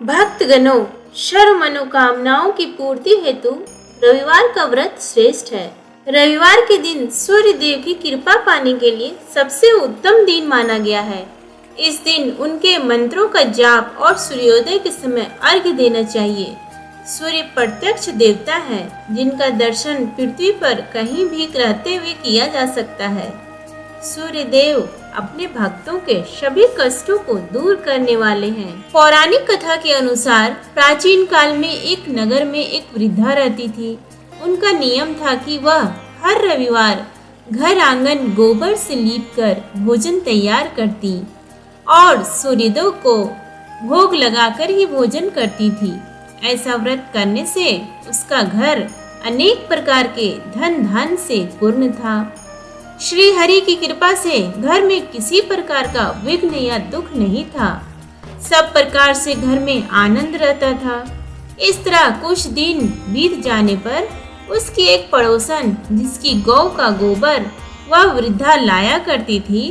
भक्तगणों, सर्व मनोकामनाओं की पूर्ति हेतु रविवार का व्रत श्रेष्ठ है। रविवार के दिन सूर्य देव की कृपा पाने के लिए सबसे उत्तम दिन माना गया है। इस दिन उनके मंत्रों का जाप और सूर्योदय के समय अर्घ्य देना चाहिए। सूर्य प्रत्यक्ष देवता है, जिनका दर्शन पृथ्वी पर कहीं भी रहते हुए किया जा सकता है। सूर्य देव अपने भक्तों के सभी कष्टों को दूर करने वाले हैं। पौराणिक कथा के अनुसार प्राचीन काल में एक नगर में एक वृद्धा रहती थी। उनका नियम था कि वह हर रविवार घर आंगन गोबर से लीपकर भोजन तैयार करती और सूर्यदेव को भोग लगाकर ही भोजन करती थी। ऐसा व्रत करने से उसका घर अनेक प्रकार के धन धान्य से पूर्ण था। श्री हरि की कृपा से घर में किसी प्रकार का विघ्न या दुख नहीं था। सब प्रकार से घर में आनंद रहता था। इस तरह कुछ दिन बीत जाने पर उसकी एक पड़ोसन, जिसकी गौ का गोबर वह वृद्धा लाया करती थी,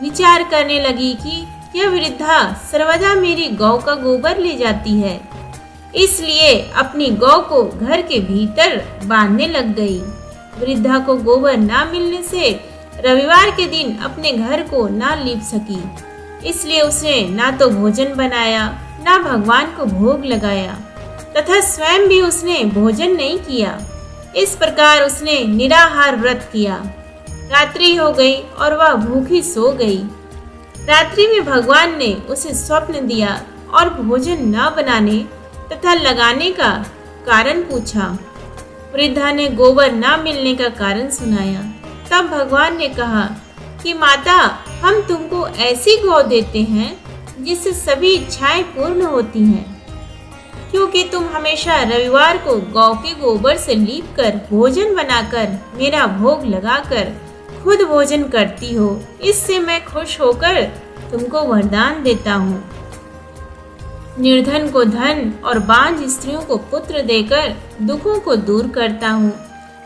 विचार करने लगी कि यह वृद्धा सर्वदा मेरी गौ का गोबर ले जाती है, इसलिए अपनी गौ को घर के भीतर बांधने लग गई। वृद्धा को गोबर ना मिलने से रविवार के दिन अपने घर को ना लीप सकी, इसलिए उसने ना तो भोजन बनाया, ना भगवान को भोग लगाया तथा स्वयं भी उसने भोजन नहीं किया। इस प्रकार उसने निराहार व्रत किया। रात्रि हो गई और वह भूखी सो गई। रात्रि में भगवान ने उसे स्वप्न दिया और भोजन न बनाने तथा लगाने का कारण पूछा। वृद्धा ने गोबर न मिलने का कारण सुनाया। तब भगवान ने कहा कि माता, हम तुमको ऐसी गौ देते हैं जिससे सभी इच्छाएं पूर्ण होती हैं, क्योंकि तुम हमेशा रविवार को गौ के गोबर से लीपकर भोजन बनाकर मेरा भोग लगाकर खुद भोजन करती हो। इससे मैं खुश होकर तुमको वरदान देता हूँ। निर्धन को धन और बांझ स्त्रियों को पुत्र देकर दुखों को दूर करता हूँ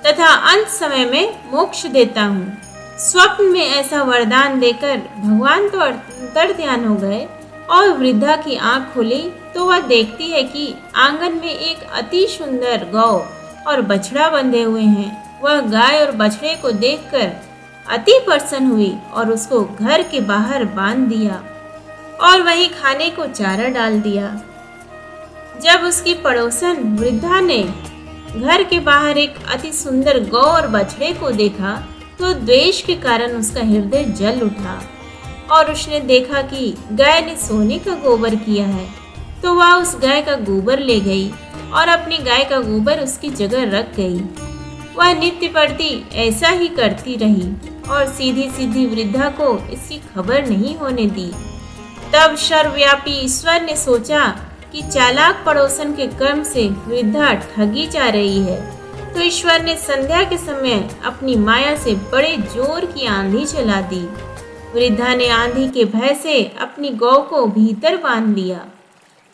तथा अंत समय में मोक्ष देता हूँ। स्वप्न में ऐसा वरदान देकर भगवान तो अंतर ध्यान हो गए और वृद्धा की आंख खुली तो वह देखती है कि आंगन में एक अति सुंदर गौ और बछड़ा बंधे हुए हैं। वह गाय और बछड़े को देखकर अति प्रसन्न हुई और उसको घर के बाहर बांध दिया और वहीं खाने को चारा डाल दिया। जब उसकी पड़ोसन वृद्धा ने घर के बाहर एक अति सुंदर गौ और बछड़े को देखा तो द्वेष के कारण उसका हृदय जल उठा और उसने देखा कि गाय ने सोने का गोबर किया है, तो वह उस गाय का गोबर ले गई और अपनी गाय का गोबर उसकी जगह रख गई। वह नित्य प्रति ऐसा ही करती रही और सीधी सीधी वृद्धा को इसकी खबर नहीं होने दी। तब सर्वव्यापी ईश्वर ने सोचा कि चालाक पड़ोसन के कर्म से वृद्धा ठगी जा रही है, तो ईश्वर ने संध्या के समय अपनी माया से बड़े जोर की आंधी चला दी। वृद्धा ने आंधी के भय से अपनी गौ को भीतर बांध लिया।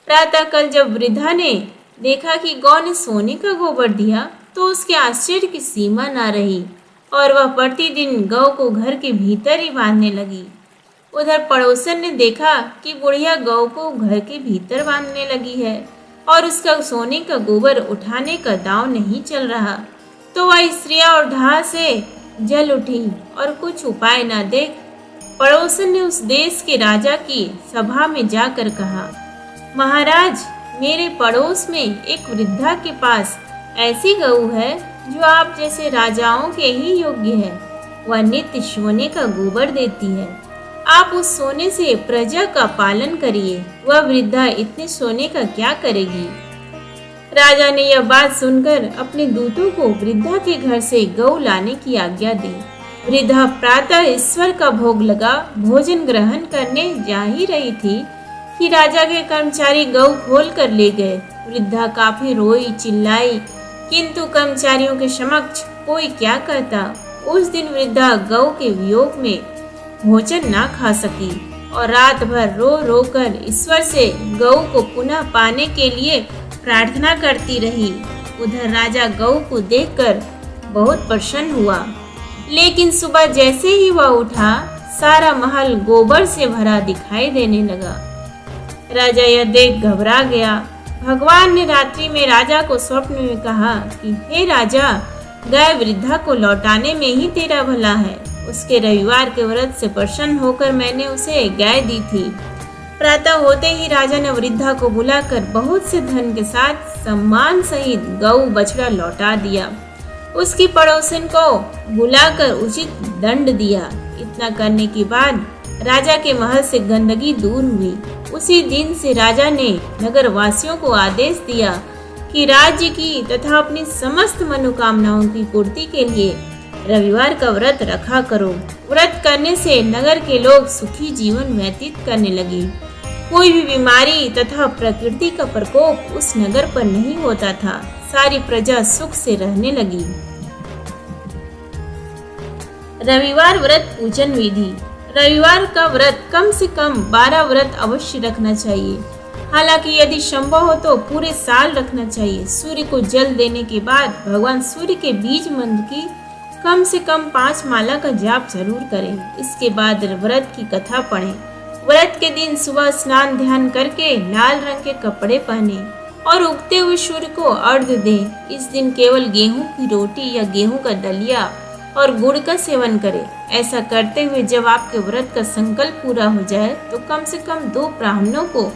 प्रातःकाल जब वृद्धा ने देखा कि गौ ने सोने का गोबर दिया तो उसके आश्चर्य की सीमा न रही और वह प्रतिदिन गौ को घर के भीतर ही बांधने लगी। उधर पड़ोसन ने देखा कि बुढ़िया गौ को घर के भीतर बांधने लगी है और उसका सोने का गोबर उठाने का दांव नहीं चल रहा, तो वह स्त्रियां और ढा से जल उठी और कुछ उपाय न देख पड़ोसन ने उस देश के राजा की सभा में जाकर कहा, महाराज, मेरे पड़ोस में एक वृद्धा के पास ऐसी गऊ है जो आप जैसे राजाओं के ही योग्य है। वह नित्य सोने का गोबर देती है। आप उस सोने से प्रजा का पालन करिए। वह वृद्धा इतने सोने का क्या करेगी? राजा ने यह बात सुनकर अपने दूतों को वृद्धा के घर से गौ लाने की आज्ञा दी। वृद्धा प्रातः ईश्वर का भोग लगा भोजन ग्रहण करने जा ही रही थी कि राजा के कर्मचारी गौ खोल कर ले गए। वृद्धा काफी रोई चिल्लाई, किंतु कर्मचारियों के समक्ष कोई क्या कहता। उस दिन वृद्धा गौ के वियोग में भोजन ना खा सकी और रात भर रो रो कर ईश्वर से गौ को पुनः पाने के लिए प्रार्थना करती रही। उधर राजा गौ को देखकर बहुत प्रसन्न हुआ, लेकिन सुबह जैसे ही वह उठा सारा महल गोबर से भरा दिखाई देने लगा। राजा यह देख घबरा गया। भगवान ने रात्रि में राजा को स्वप्न में कहा कि हे राजा, गाय वृद्धा को लौटाने में ही तेरा भला है। उसके रविवार के व्रत से प्रसन्न होकर मैंने उसे गाय दी थी। प्रातः होते ही राजा ने वृद्धा को बुलाकर बहुत से धन के साथ सम्मान सहित गौ बछड़ा लौटा दिया। उसकी पड़ोसन को बुलाकर उचित दंड दिया। इतना करने के बाद राजा के महल से गंदगी दूर हुई। उसी दिन से राजा ने नगर वासियों को आदेश दिया कि राज्य की तथा अपनी समस्त मनोकामनाओं की पूर्ति के लिए रविवार का व्रत रखा करो। व्रत करने से नगर के लोग सुखी जीवन व्यतीत करने लगे। कोई भी बीमारी तथा प्रकृति का प्रकोप उस नगर पर नहीं होता था। सारी प्रजा सुख से रहने लगी। रविवार व्रत पूजन विधि। रविवार का व्रत कम से कम 12 व्रत अवश्य रखना चाहिए। हालांकि यदि संभव हो तो पूरे साल रखना चाहिए। सूर्य को जल देने के बाद भगवान सूर्य के बीज मंत्र की कम से कम 5 माला का जाप जरूर करें। इसके बाद व्रत की कथा पढ़ें। व्रत के दिन सुबह स्नान ध्यान करके लाल रंग के कपड़े पहने और उगते हुए सूर्य को अर्घ्य दें। इस दिन केवल गेहूं की रोटी या गेहूं का दलिया और गुड़ का सेवन करें। ऐसा करते हुए जब आपके व्रत का संकल्प पूरा हो जाए तो कम से कम 2 ब्राह्मणों को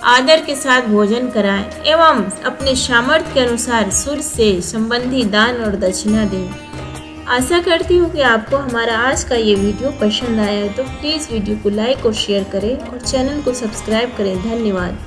आदर के साथ भोजन कराएं एवं अपने सामर्थ्य के अनुसार सूर्य से संबंधी दान और दक्षिणा दें। आशा करती हूँ कि आपको हमारा आज का ये वीडियो पसंद आया है तो प्लीज़ वीडियो को लाइक और शेयर करें और चैनल को सब्सक्राइब करें। धन्यवाद।